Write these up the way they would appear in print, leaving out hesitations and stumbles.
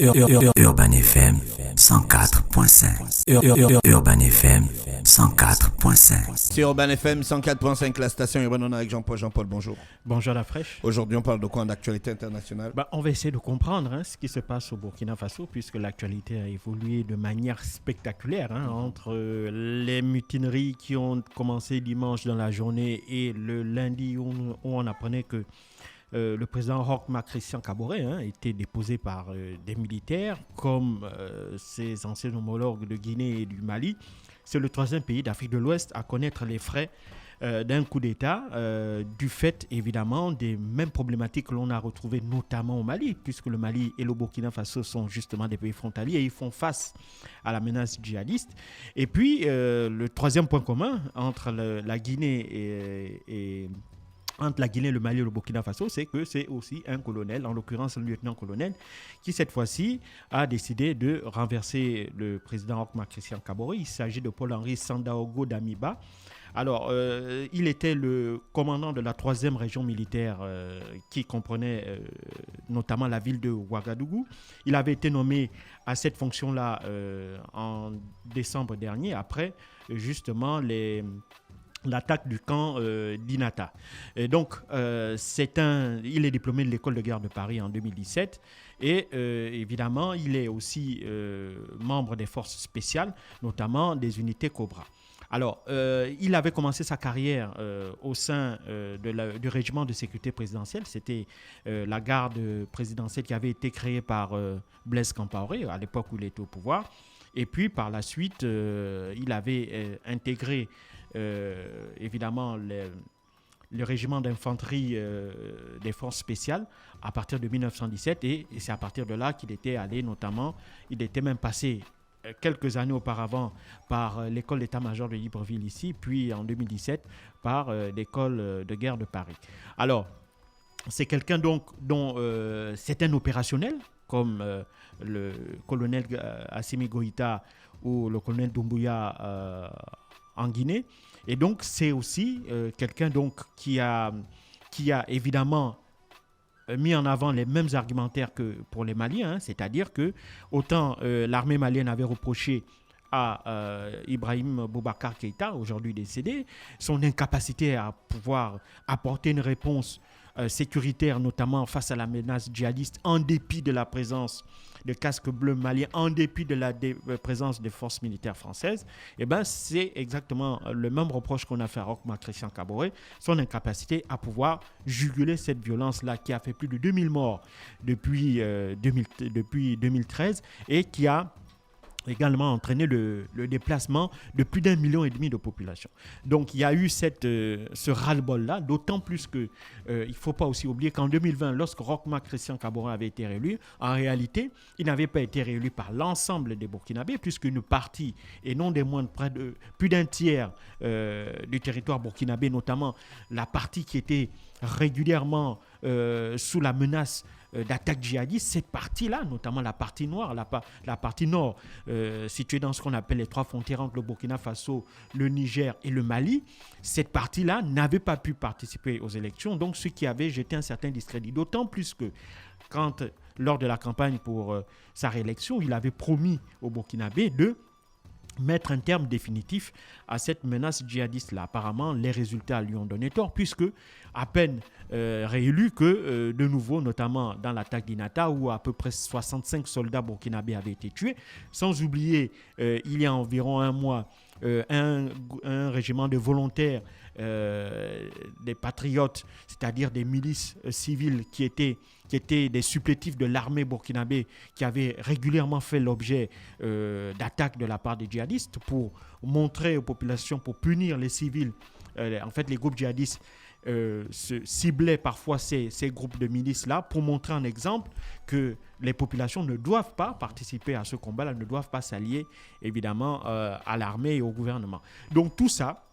Urban FM 104.5. Urban FM 104.5. C'est Urban FM 104.5, la station urbaine. On est avec Jean-Paul. Jean-Paul, bonjour. Bonjour la fraîche. Aujourd'hui, on parle de quoi en actualité internationale? On va essayer de comprendre ce qui se passe au Burkina Faso, puisque l'actualité a évolué de manière spectaculaire entre les mutineries qui ont commencé dimanche dans la journée et le lundi où on apprenait que le président Roch Marc Christian Kaboré a été déposé par des militaires comme ses anciens homologues de Guinée et du Mali. C'est le troisième pays d'Afrique de l'Ouest à connaître les frais d'un coup d'État, du fait évidemment des mêmes problématiques que l'on a retrouvées notamment au Mali, puisque le Mali et le Burkina Faso sont justement des pays frontaliers et ils font face à la menace djihadiste. Et puis le troisième point commun entre la Guinée entre la Guinée, le Mali et le Burkina Faso, c'est que c'est aussi un colonel, en l'occurrence un lieutenant-colonel, qui cette fois-ci a décidé de renverser le président Roch Marc Christian Kaboré. Il s'agit de Paul-Henri Sandaogo Damiba. Alors, il était le commandant de la 3e région militaire qui comprenait notamment la ville de Ouagadougou. Il avait été nommé à cette fonction-là en décembre dernier, après justement l'attaque du camp d'Inata. Et donc, il est diplômé de l'école de guerre de Paris en 2017 et évidemment, il est aussi membre des forces spéciales, notamment des unités Cobra. Alors, il avait commencé sa carrière au sein du régiment de sécurité présidentielle. C'était la garde présidentielle qui avait été créée par Blaise Compaoré à l'époque où il était au pouvoir. Et puis, par la suite, il avait intégré évidemment le régiment d'infanterie des forces spéciales à partir de 1917 et c'est à partir de là qu'il était allé notamment, il était même passé quelques années auparavant par l'école d'état-major de Libreville ici, puis en 2017 par l'école de guerre de Paris. Alors, c'est quelqu'un donc dont c'est un opérationnel comme le colonel Assimi Goïta ou le colonel Doumbouya en Guinée. Et donc, c'est aussi quelqu'un donc, qui a évidemment mis en avant les mêmes argumentaires que pour les Maliens, c'est-à-dire que autant l'armée malienne avait reproché à Ibrahim Boubacar Keïta, aujourd'hui décédé, son incapacité à pouvoir apporter une réponse sécuritaire, notamment face à la menace djihadiste, en dépit de la présence de casques bleus maliens, en dépit de la présence des forces militaires françaises, c'est exactement le même reproche qu'on a fait à Roch Marc Christian Kaboré, son incapacité à pouvoir juguler cette violence-là qui a fait plus de 2000 morts depuis 2013 et qui a également entraîné le déplacement de plus d'1,5 million de population. Donc il y a eu ce ras-le-bol-là, d'autant plus qu'il ne faut pas aussi oublier qu'en 2020, lorsque Roch Marc Christian Kaboré avait été réélu, en réalité, il n'avait pas été réélu par l'ensemble des Burkinabés, puisqu'une partie, et non des moindres, plus d'un tiers du territoire burkinabé, notamment la partie qui était régulièrement sous la menace d'attaques djihadistes, cette partie-là, notamment la partie noire, la partie nord, située dans ce qu'on appelle les 3 frontières entre le Burkina Faso, le Niger et le Mali, cette partie-là n'avait pas pu participer aux élections, donc ce qui avait jeté un certain discrédit. D'autant plus que lors de la campagne pour sa réélection, il avait promis aux Burkinabés de mettre un terme définitif à cette menace djihadiste-là. Apparemment, les résultats lui ont donné tort, puisque à peine réélu que de nouveau, notamment dans l'attaque d'Inata, où à peu près 65 soldats burkinabés avaient été tués, sans oublier, il y a environ un mois, un régiment de volontaires des patriotes, c'est-à-dire des milices civiles qui étaient des supplétifs de l'armée burkinabé qui avaient régulièrement fait l'objet d'attaques de la part des djihadistes pour montrer aux populations, pour punir les civils. En fait, les groupes djihadistes se ciblaient parfois ces groupes de milices-là pour montrer en exemple que les populations ne doivent pas participer à ce combat-là, ne doivent pas s'allier évidemment à l'armée et au gouvernement. Donc tout ça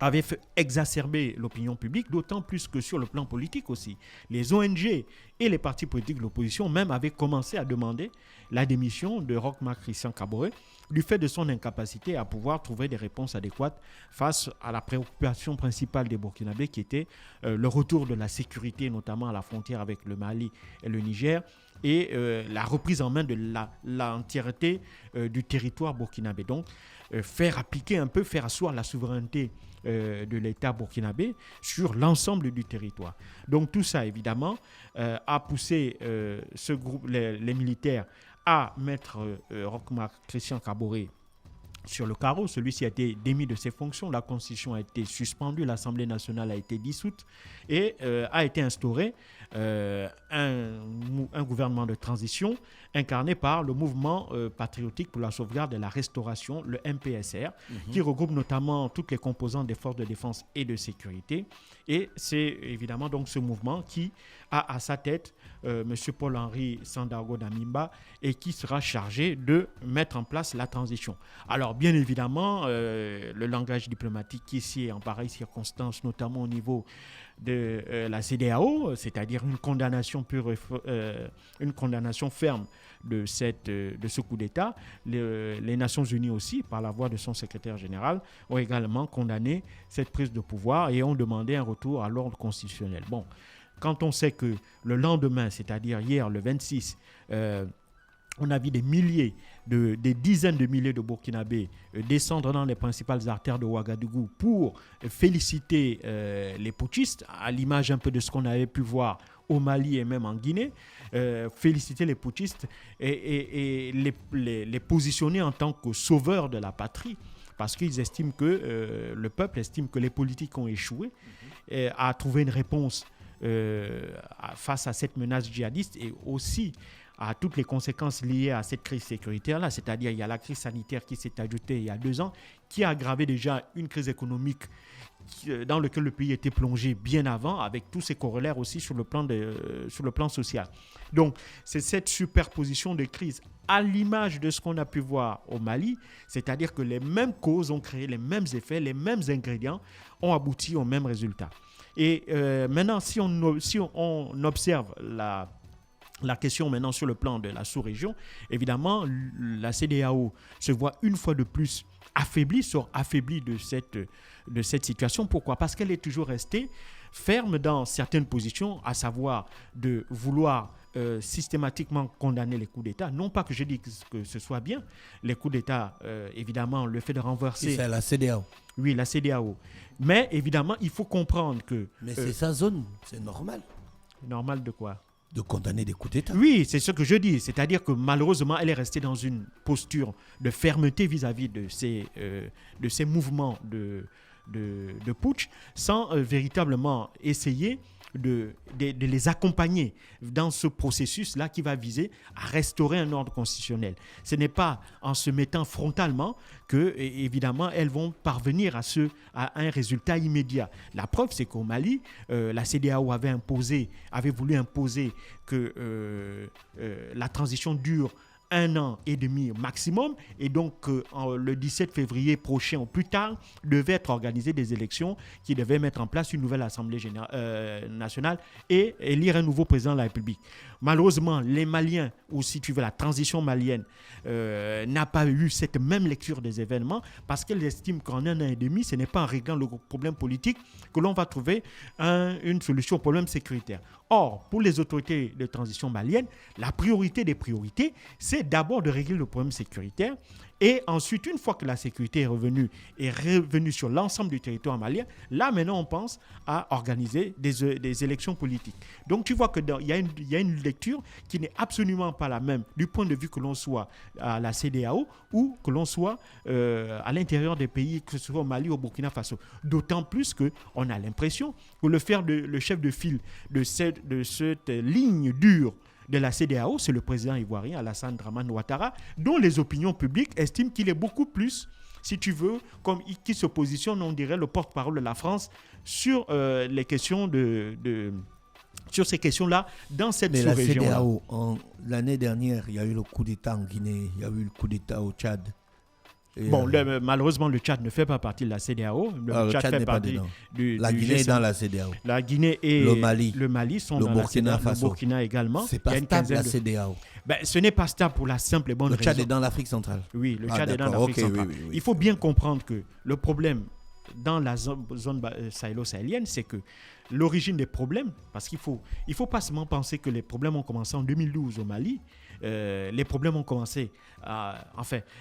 avait exacerbé l'opinion publique, d'autant plus que sur le plan politique aussi. Les ONG et les partis politiques de l'opposition même avaient commencé à demander la démission de Roch Marc Christian Kaboré du fait de son incapacité à pouvoir trouver des réponses adéquates face à la préoccupation principale des Burkinabés qui était le retour de la sécurité, notamment à la frontière avec le Mali et le Niger, et la reprise en main de l'entièreté du territoire burkinabé. Donc, faire asseoir la souveraineté de l'État burkinabé sur l'ensemble du territoire. Donc tout ça, évidemment, a poussé ce groupe, les militaires, à mettre Roch-Marc Christian Kaboré sur le carreau. Celui-ci a été démis de ses fonctions, la Constitution a été suspendue, l'Assemblée nationale a été dissoute et a été instauré un gouvernement de transition incarné par le mouvement patriotique pour la sauvegarde et la restauration, le MPSR, qui regroupe notamment toutes les composantes des forces de défense et de sécurité. Et c'est évidemment donc ce mouvement qui a à sa tête M. Paul-Henri Sandaogo Damiba et qui sera chargé de mettre en place la transition. Alors bien évidemment, le langage diplomatique ici en pareille circonstance, notamment au niveau de la CEDEAO, c'est-à-dire une condamnation ferme de ce coup d'État. Les Nations Unies aussi, par la voix de son secrétaire général, ont également condamné cette prise de pouvoir et ont demandé un retour à l'ordre constitutionnel. Bon, quand on sait que le lendemain, c'est-à-dire hier, le 26, on a vu des dizaines de milliers de Burkinabés descendre dans les principales artères de Ouagadougou pour féliciter les putschistes, à l'image un peu de ce qu'on avait pu voir au Mali et même en Guinée, féliciter les putschistes et les positionner en tant que sauveurs de la patrie, parce qu'ils estiment que le peuple estime que les politiques ont échoué à trouver une réponse face à cette menace djihadiste et aussi à toutes les conséquences liées à cette crise sécuritaire-là. C'est-à-dire il y a la crise sanitaire qui s'est ajoutée il y a 2 ans, qui a aggravé déjà une crise économique dans laquelle le pays était plongé bien avant, avec tous ses corollaires aussi sur le plan social. Donc, c'est cette superposition de crises à l'image de ce qu'on a pu voir au Mali, c'est-à-dire que les mêmes causes ont créé les mêmes effets, les mêmes ingrédients ont abouti au même résultat. Et maintenant, si on observe la question maintenant sur le plan de la sous-région, évidemment, la CEDEAO se voit une fois de plus affaiblie de cette situation. Pourquoi ? Parce qu'elle est toujours restée ferme dans certaines positions, à savoir de vouloir systématiquement condamner les coups d'État. Non pas que je dis que ce soit bien, les coups d'État, évidemment, le fait de renverser... C'est la CEDEAO. Oui, la CEDEAO. Mais évidemment, il faut comprendre que... Mais c'est sa zone, c'est normal. Normal de quoi ? De condamner des coups d'État. Oui, c'est ce que je dis. C'est-à-dire que malheureusement, elle est restée dans une posture de fermeté vis-à-vis de ces mouvements de putsch, sans véritablement essayer de les accompagner dans ce processus-là qui va viser à restaurer un ordre constitutionnel. Ce n'est pas en se mettant frontalement que, évidemment, elles vont parvenir à un résultat immédiat. La preuve, c'est qu'au Mali, la CEDEAO avait voulu imposer que la transition dure 1 an et demi maximum, et donc le 17 février prochain ou plus tard devaient être organisées des élections qui devaient mettre en place une nouvelle Assemblée nationale et élire un nouveau président de la République. Malheureusement, les Maliens, ou si tu veux la transition malienne, n'a pas eu cette même lecture des événements, parce qu'elle estime qu'en 1 an et demi, ce n'est pas en réglant le problème politique que l'on va trouver une solution au problème sécuritaire. Or, pour les autorités de transition maliennes, la priorité des priorités, c'est d'abord de régler le problème sécuritaire. Et ensuite, une fois que la sécurité est revenue sur l'ensemble du territoire malien, là maintenant on pense à organiser des élections politiques. Donc tu vois qu'il y a une lecture qui n'est absolument pas la même du point de vue que l'on soit à la CEDEAO ou que l'on soit à l'intérieur des pays, que ce soit au Mali ou au Burkina Faso. D'autant plus qu'on a l'impression que le chef de file de cette ligne dure de la CEDEAO, c'est le président ivoirien Alassane Dramane Ouattara, dont les opinions publiques estiment qu'il est beaucoup plus, si tu veux, qui se positionne, on dirait, le porte-parole de la France sur les questions sur ces questions-là dans cette sous-région. Mais la CEDEAO, l'année dernière, il y a eu le coup d'État en Guinée, il y a eu le coup d'État au Tchad. Malheureusement, le Tchad ne fait pas partie de la CEDEAO. Le Tchad fait partie la Guinée est dans la CEDEAO. La Guinée et le Mali sont dans la CEDEAO. Le Burkina également. C'est pas stable, la CEDEAO. Ce n'est pas stable pour la simple et bonne raison. Le Tchad est dans l'Afrique centrale. Oui, le Tchad est dans l'Afrique centrale. Oui. Il faut bien comprendre que le problème dans la zone sahélo-sahélienne, c'est que l'origine des problèmes, parce qu'il faut pas seulement penser que les problèmes ont commencé en 2012 au Mali. Les problèmes ont commencé,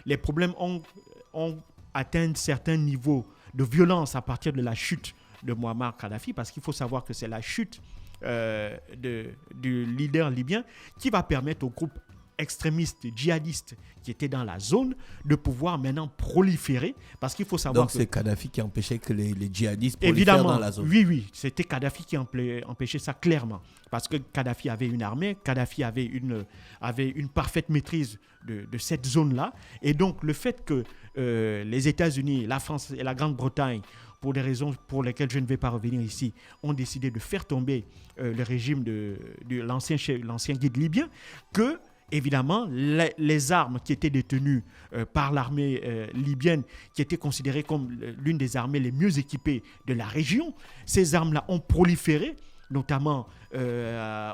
les problèmes ont atteint certains niveaux de violence à partir de la chute de Muammar Kadhafi, parce qu'il faut savoir que c'est la chute du leader libyen qui va permettre aux groupes extrémistes, djihadistes qui étaient dans la zone de pouvoir maintenant proliférer, parce qu'il faut savoir donc c'est Kadhafi qui empêchait que les djihadistes prolifèrent dans la zone. Oui, c'était Kadhafi qui empêchait ça clairement, parce que Kadhafi avait une armée, Kadhafi avait une parfaite maîtrise de cette zone-là, et donc le fait que les États-Unis, la France et la Grande-Bretagne, pour des raisons pour lesquelles je ne vais pas revenir ici, ont décidé de faire tomber le régime de l'ancien guide libyen, que évidemment, les armes qui étaient détenues par l'armée libyenne, qui étaient considérées comme l'une des armées les mieux équipées de la région, ces armes-là ont proliféré, notamment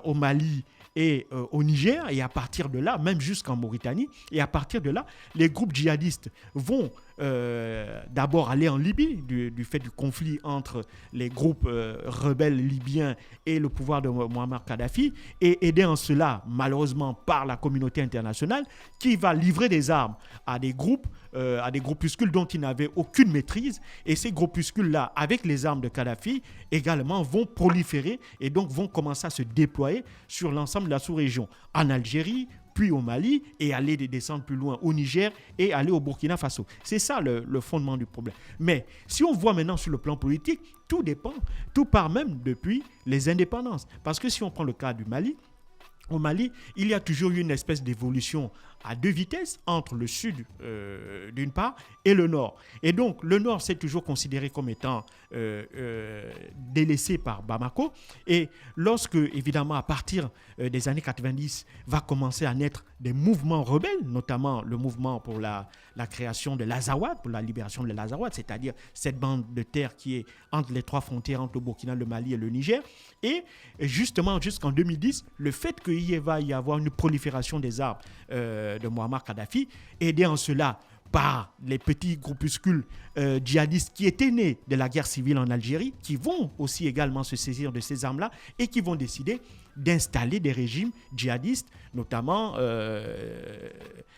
au Mali et au Niger, et à partir de là, même jusqu'en Mauritanie, et à partir de là, les groupes djihadistes vont d'abord aller en Libye, du fait du conflit entre les groupes rebelles libyens et le pouvoir de Muammar Kadhafi, et aidés en cela, malheureusement, par la communauté internationale, qui va livrer des armes à des groupuscules dont ils n'avaient aucune maîtrise, et ces groupuscules-là, avec les armes de Kadhafi, également vont proliférer, et donc vont commencer à se déployer sur l'ensemble de la sous-région, en Algérie, puis au Mali, et aller descendre plus loin au Niger et aller au Burkina Faso. C'est ça le fondement du problème. Mais si on voit maintenant sur le plan politique, tout dépend, tout part même depuis les indépendances. Parce que si on prend le cas du Mali, au Mali, il y a toujours eu une espèce d'évolution à deux vitesses entre le sud d'une part et le nord. Et donc le nord s'est toujours considéré comme étant délaissé par Bamako. Et lorsque, évidemment, à partir des années 90, va commencer à naître des mouvements rebelles, notamment le mouvement pour la création de l'Azawad, pour la libération de l'Azawad, c'est-à-dire cette bande de terre qui est entre les trois frontières, entre le Burkina, le Mali et le Niger. Et justement, jusqu'en 2010, le fait qu'il va y avoir une prolifération des armes de Muammar Kadhafi, aidé en cela par les petits groupuscules djihadistes qui étaient nés de la guerre civile en Algérie, qui vont aussi également se saisir de ces armes-là et qui vont décider d'installer des régimes djihadistes, notamment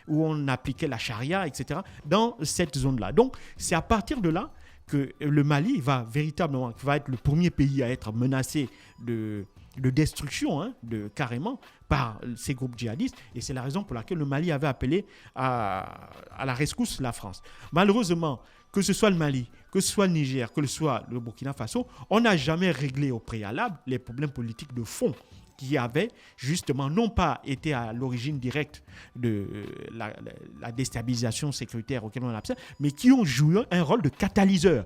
où on appliquait la charia, etc., dans cette zone-là. Donc, c'est à partir de là que le Mali va être le premier pays à être menacé de destruction, carrément, par ces groupes djihadistes. Et c'est la raison pour laquelle le Mali avait appelé à la rescousse la France. Malheureusement, que ce soit le Mali, que ce soit le Niger, que ce soit le Burkina Faso, on n'a jamais réglé au préalable les problèmes politiques de fond qui avaient justement non pas été à l'origine directe de la déstabilisation sécuritaire auquel on observe, mais qui ont joué un rôle de catalyseur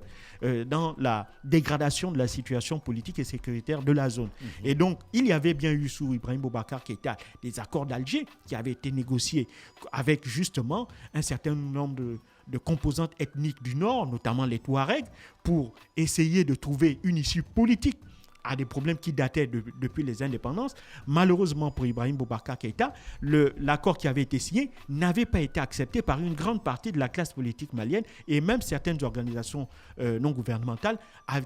dans la dégradation de la situation politique et sécuritaire de la zone. Et donc, il y avait bien eu sous Ibrahim Boubacar Keïta des accords d'Alger qui avaient été négociés avec justement un certain nombre de composantes ethniques du Nord, notamment les Touaregs, pour essayer de trouver une issue politique à des problèmes qui dataient depuis les indépendances. Malheureusement pour Ibrahim Boubacar Keïta, l'accord qui avait été signé n'avait pas été accepté par une grande partie de la classe politique malienne, et même certaines organisations non gouvernementales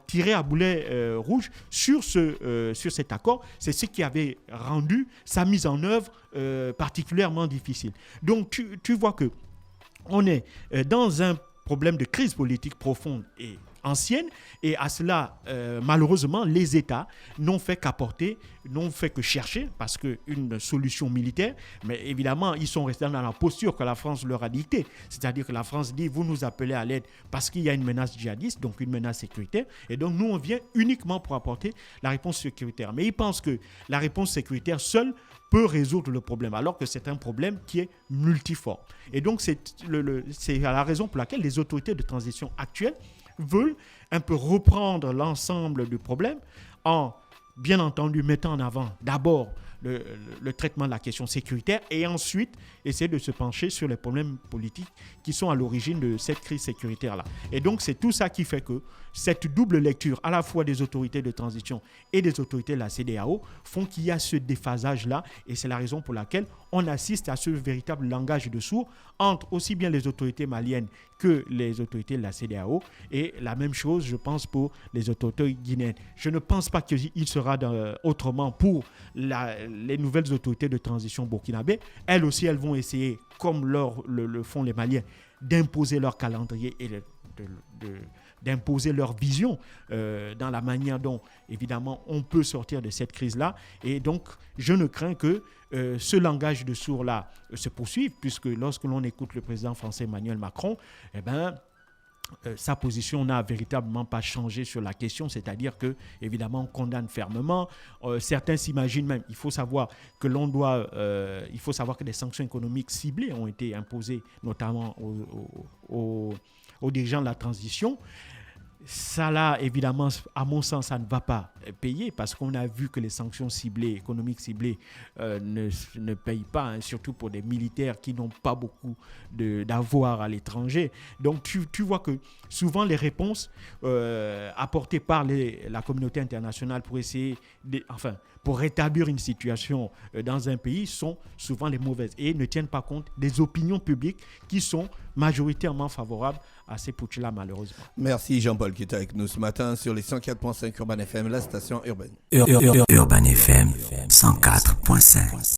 tiré à boulet rouge sur cet accord. C'est ce qui avait rendu sa mise en œuvre particulièrement difficile. Donc tu vois que on est dans un problème de crise politique profonde et ancienne, et à cela, malheureusement, les États n'ont fait que chercher, parce qu'une solution militaire, mais évidemment, ils sont restés dans la posture que la France leur a dictée. C'est-à-dire que la France dit, vous nous appelez à l'aide parce qu'il y a une menace djihadiste, donc une menace sécuritaire, et donc nous, on vient uniquement pour apporter la réponse sécuritaire. Mais ils pensent que la réponse sécuritaire seule peut résoudre le problème, alors que c'est un problème qui est multiforme. Et donc, c'est la raison pour laquelle les autorités de transition actuelles veulent un peu reprendre l'ensemble du problème en, bien entendu, mettant en avant d'abord le traitement de la question sécuritaire et ensuite essayer de se pencher sur les problèmes politiques qui sont à l'origine de cette crise sécuritaire-là. Et donc, c'est tout ça qui fait que cette double lecture, à la fois des autorités de transition et des autorités de la CEDEAO, font qu'il y a ce déphasage-là. Et c'est la raison pour laquelle on assiste à ce véritable langage de sourds entre aussi bien les autorités maliennes que les autorités de la CEDEAO. Et la même chose, je pense, pour les autorités guinéennes. Je ne pense pas qu'il sera autrement pour les nouvelles autorités de transition burkinabé. Elles aussi, elles vont essayer, comme le font les Maliens, d'imposer leur calendrier et d'imposer leur vision dans la manière dont, évidemment, on peut sortir de cette crise-là. Et donc, je ne crains que ce langage de sourds-là se poursuive, puisque lorsque l'on écoute le président français Emmanuel Macron, sa position n'a véritablement pas changé sur la question, c'est-à-dire que, évidemment, on condamne fermement. Certains s'imaginent même, il faut savoir que des sanctions économiques ciblées ont été imposées, notamment aux dirigeants de la transition. Ça là, évidemment, à mon sens, ça ne va pas payer parce qu'on a vu que les sanctions ciblées, économiques ciblées, ne payent pas, hein, surtout pour des militaires qui n'ont pas beaucoup d'avoir à l'étranger. Donc, tu vois que souvent, les réponses apportées par la communauté internationale pour essayer, pour rétablir une situation dans un pays sont souvent les mauvaises et ne tiennent pas compte des opinions publiques qui sont majoritairement favorables à ces putschs-là, malheureusement. Merci Jean-Paul qui est avec nous ce matin sur les 104.5 Urban FM, la station urbaine. Urban FM 104.5.